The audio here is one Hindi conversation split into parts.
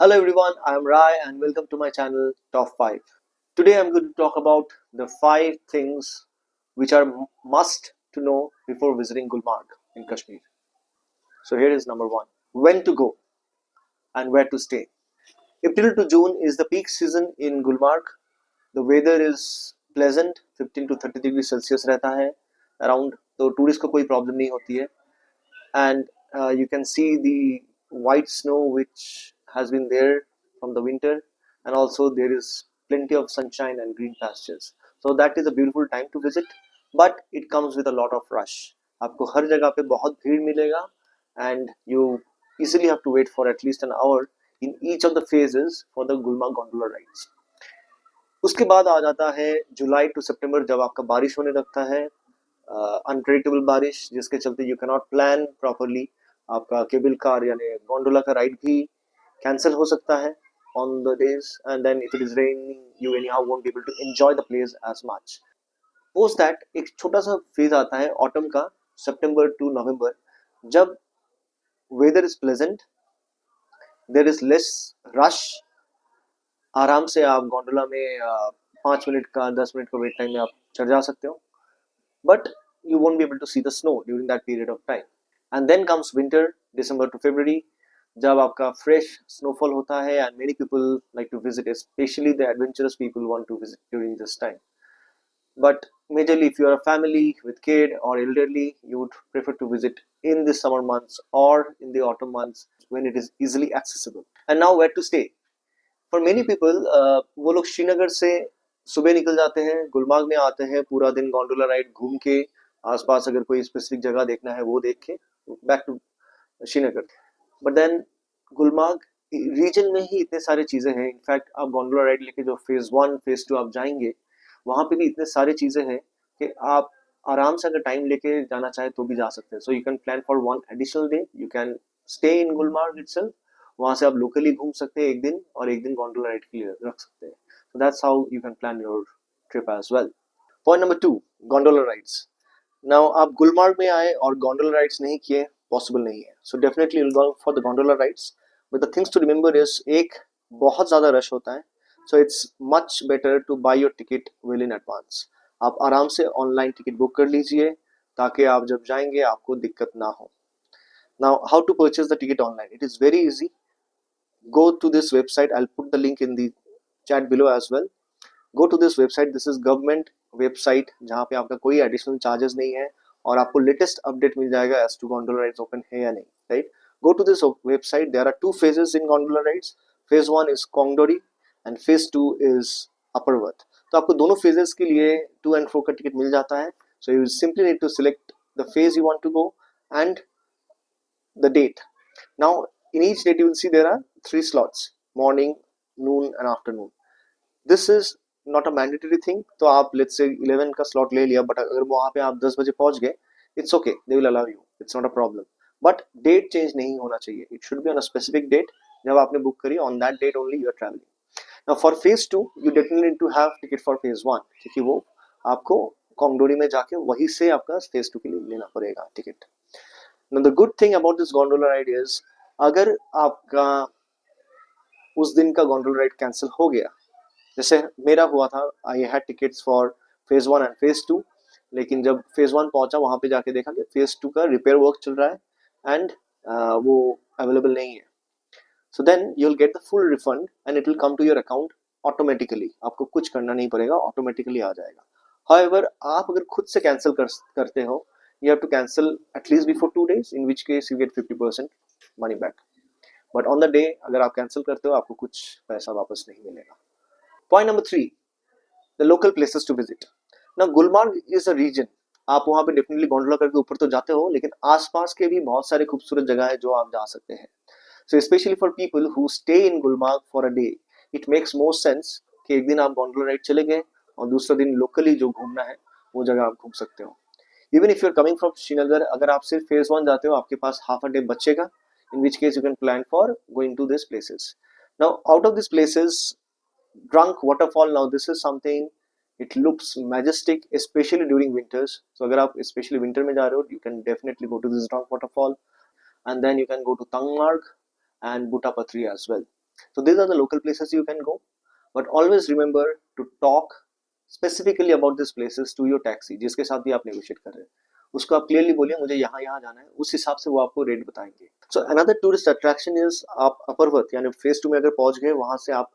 Hello everyone, I am Rai and welcome to my channel Top 5. Today I'm going to talk about the 5 things which are must to know before visiting Gulmarg in Kashmir. So here is number 1. When to go and where to stay. April to June is the peak season in Gulmarg. The weather is pleasant, 15 to 30 degrees Celsius रहता है around, तो टूरिस्ट को कोई प्रॉब्लम नहीं होती है. And you can see the white snow which has been there from the winter, and also there is plenty of sunshine and green pastures, so that is a beautiful time to visit, but it comes with a lot of rush. आपको हर जगह पे बहुत भीड़ मिलेगा and you easily have to wait for at least an hour in each of the phases for the Gulmarg gondola rides. उसके बाद आ जाता है जुलाई टू सितंबर, जब आपका बारिश होने लगता है, अनप्रेडिक्टेबल बारिश, जिसके चलते you can not plan properly. आपका केबल कार यानी गोंडोला का राइड भी कैंसिल हो सकता है on the days, and then if it is raining you anyhow won't be able to enjoy the place as much. Post that एक छोटा सा फेज आता है ऑटम का, सितंबर टू नवंबर, जब weather is pleasant, there is less rush. आराम से आप गोंडोला में 5 मिनट का 10 मिनट का वेट टाइम में आप चढ़ जा सकते हो, but you won't be able to see the snow during that period of time. And then comes winter, December to February, जब आपका fresh snowfall होता है, and many people like to visit, especially the adventurous people want to visit during this time. But majorly if you are a family with kid or elderly, you would prefer to visit in the summer months or in the autumn months when it is easily accessible. And now where to stay? For many people, वो लोग श्रीनगर से सुबह निकल जाते हैं, गुलमार्ग में आते हैं, पूरा दिन गोंडोला राइड घूम के, आसपास अगर कोई स्पेसिफिक जगह देखना है वो देख के back to Srinagar. But then Gulmarg region में ही इतने सारे चीजें हैं. इनफैक्ट आप गोंडोला राइड लेके जो फेज 1 फेज 2 आप जाएंगे, वहां पे भी इतने सारे चीजें हैं कि आप आराम से अगर टाइम लेके जाना चाहे तो भी जा सकते हैं. So you can plan for 1 additional day, you can stay in Gulmarg itself. वहां से आप लोकली घूम सकते हैं एक दिन, और एक दिन गोंडोला राइड के लिए रख सकते हैं. So that's how you can plan your trip as well. Point number 2, gondola rides. Now आप गुलमार्ग में आए और gondola rides नहीं किए, possible नहीं है. So definitely you'll go for the gondola rides. But the things to remember is, एक बहुत ज़्यादा रश होता है, so it's much better to buy your ticket well in advance. आप आराम से ऑनलाइन टिकट बुक कर लीजिए ताकि आप जब जाएंगे आपको दिक्कत ना हो. Now how to purchase the ticket online? It is very easy. Go to this website. I'll put the link in the chat below as well. Go to this website. This is government website जहाँ पे आपका कोई additional charges नहीं है और आपको latest update मिल जाएगा as to gondola rides open है या नहीं, right? Go to this website. There are 2 phases in gondola rides. Phase 1 is Kongdori and phase 2 is Upperworth. तो आपको दोनों phases के लिए to and fro का टिकट मिल जाता है. So you simply need to select the phase you want to go and the date. Now in each date you will see there are 3 slots: morning, noon and afternoon. This is not a mandatory thing. तो आप let's say 11 का slot ले लिया, but अगर वहाँ पे आप 10 बजे पहुँच गए, it's okay, they will allow you, it's not a problem. But date change नहीं होना चाहिए. It should be on a specific date. जब आपने बुक करी, on that date only you are traveling. Now for phase 2 you definitely need to have ticket for phase 1, क्योंकि वो आपको कोंगडोरी में जाके वहीं से आपका phase 2 के लिए लेना पड़ेगा ticket. Now the good thing about this gondola ride is, अगर आपका उस दिन का gondola ride कैंसिल हो गया, जैसे मेरा हुआ था, I had tickets for phase 1 and phase 2, लेकिन जब फेज 1 पहुंचा वहां पे जाके देखा कि फेज 2 का रिपेयर वर्क चल रहा है एंड वो अवेलेबल नहीं है. So then you will get the full refund and it will come to your account automatically. आपको कुछ करना नहीं पड़ेगा, ऑटोमेटिकली आ जाएगा. हाउएवर आप अगर खुद से कैंसिल करते हो, you have to cancel at least before 2 days, in which case you get 50% money back. But on the day अगर आप कैंसिल करते हो, आपको कुछ पैसा वापस नहीं मिलेगा. Point number 3, the local places to visit. Now Gulmarg is a region. आप वहाँ पे डेफिनेटली गोंडोला करके ऊपर तो जाते हो, लेकिन आसपास के भी बहुत सारे खूबसूरत जगह है जो आप जा सकते हैं. So especially for people who stay in Gulmarg for a day, it makes more sense कि एक दिन आप गोंडोला राइड चले गए और दूसरा दिन लोकली जो घूमना है वो जगह आप घूम सकते हो. Even if you are coming from Srinagar, अगर आप सिर्फ फेज 1 जाते हो, आपके पास हाफ अ डे बचेगा, in which case you can plan for going to these places. Now out of these places, Drunk waterfall, now this is something, it looks majestic especially during winters. So अगर आप especially winter में जा रहे हो, you can definitely go to this Drunk waterfall, and then you can go to Tangmarg and Butapatri as well. So these are the local places you can go, but always remember to talk specifically about these places to your taxi जिसके साथ भी आप नेगोशिएट कर रहे हैं, उसको आप क्लियरली बोलिए मुझे यहाँ यहाँ जाना है, उस हिसाब से वो आपको रेट बताएंगे. So another tourist attraction is आप अपर्वत यानी फेज 2 में अगर पहुंच गए वहां से आप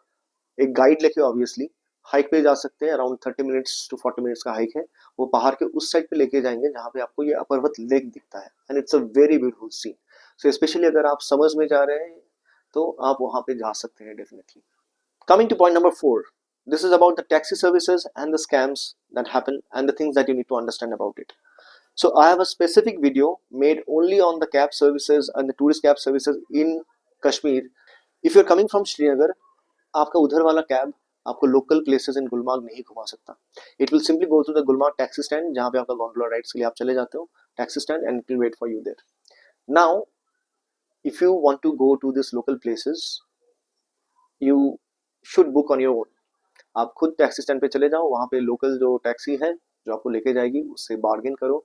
एक गाइड लेके ऑब्वियसली हाइक पे जा सकते हैं. अराउंड 30 मिनट्स टू 40 मिनट्स का हाइक है. वो पहाड़ के उस साइड पे लेके जाएंगे जहाँ पे आपको ये अपर्वत लेक दिखता है and it's a very beautiful scene. So specially अगर आप समर्स में जा रहे हैं तो आप वहां पे जा सकते हैं definitely. Coming two point number 4, this is about the taxi services and the scams that happen and the things that you need to understand about it. So I have a specific video made only on the cab services and the tourist cab services in Kashmir. If you're coming from Srinagar, आपका उधर वाला कैब आपको लोकल प्लेसेस इन गुलमार्ग नहीं घुमा सकता. It will simply go to the Gulmarg taxi stand जहाँ पे आपका गोंडोला राइड्स के लिए आप चले जाते हो taxi stand and it will wait for you there. Now if you want to go to this local places you should book on your own. आप खुद टैक्सी स्टैंड पे चले जाओ, वहाँ पे लोकल जो टैक्सी है जो आपको लेके जाएगी उससे बार्गेन करो.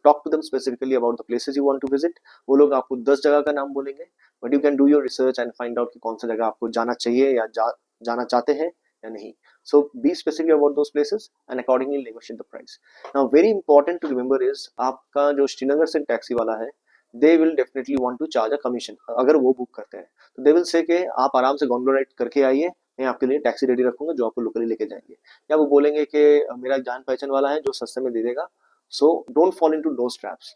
Talk to them specifically about the places you want to visit. वो लोग आपको 10 जगह का नाम बोलेंगे, but you can do your research and find out कि कौन सा जगह आपको जाना चाहिए या जाना चाहते हैं या नहीं. So be specific about those places and accordingly negotiate the price. Now very important to remember is आपका जो श्रीनगर से टैक्सी वाला है they will definitely want to charge a commission. अगर वो बुक करते हैं तो दे विल से कि आप आराम से गोंडोला राइड करके आइए, मैं आपके लिए टैक्सी रेडी रखूंगा जो आपको लोकली लेके जाएंगे. या वो बोलेंगे कि मेरा जान पहचान वाला है जो सस्ते में दे देगा. So don't fall into those traps.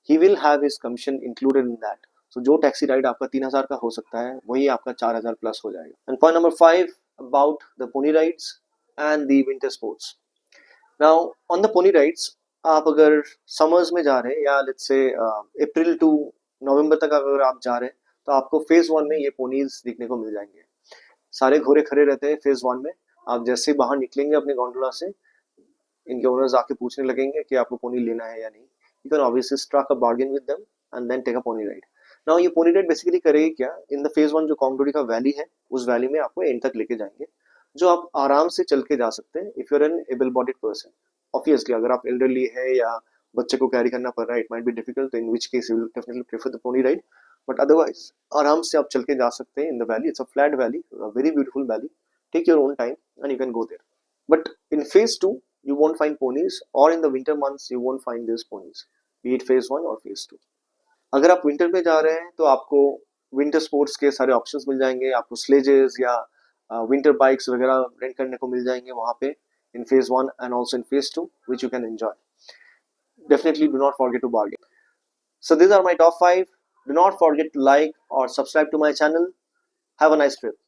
He will have his commission included in that. So जो टैक्सी राइड आपका 3,000 का हो सकता है वही आपका 4,000 प्लस हो जाएगा. And point number 5 about the pony rides and the winter sports. Now on the pony rides आप अगर समर्स में जा रहे हैं या लेट्स से अप्रैल टू नवंबर तक अगर आप जा रहे हैं तो आपको फेज 1 में ये पोनीज देखने को मिल जाएंगे. सारे घोड़े खड़े रहते हैं फेज 1 में. आप जैसे ही बाहर निकलेंगे अपने गोंडोला से इनके ओनर्स आके पूछने लगेंगे कि आपको पोनी लेना है या नहीं. You can obviously strike a bargain with them and then take a pony ride. Now ये पोनी राइड बेसिकली करेगी क्या, इन द फेज 1 जो कोंगडोडी का वैली है उस वैली में आपको एंड तक लेके जाएंगे जो आप आराम से चल के जा सकते हैं if you are an able bodied person. Obviously अगर आप एल्डरली है या बच्चे को कैरी करना पड़ रहा है it might be difficult, in which case you will definitely prefer the pony ride. But otherwise आराम से आप चल के जा सकते हैं in the valley. It's a flat valley, very beautiful valley. Take your own time and you can go there. But in phase 2 you won't find ponies, or in the winter months you won't find these ponies, be it phase 1 or phase 2. अगर आप विंटर में जा रहे हैं तो आपको विंटर स्पोर्ट्स के सारे ऑप्शंस मिल जाएंगे. आपको स्लेजेस या विंटर बाइक्स वगैरह रेंट करने को मिल जाएंगे वहां पे in phase 1 and also in phase 2 which you can enjoy. Definitely do not forget to bargain. So these are my top 5. Do not forget to like or subscribe to my channel. Have a nice trip.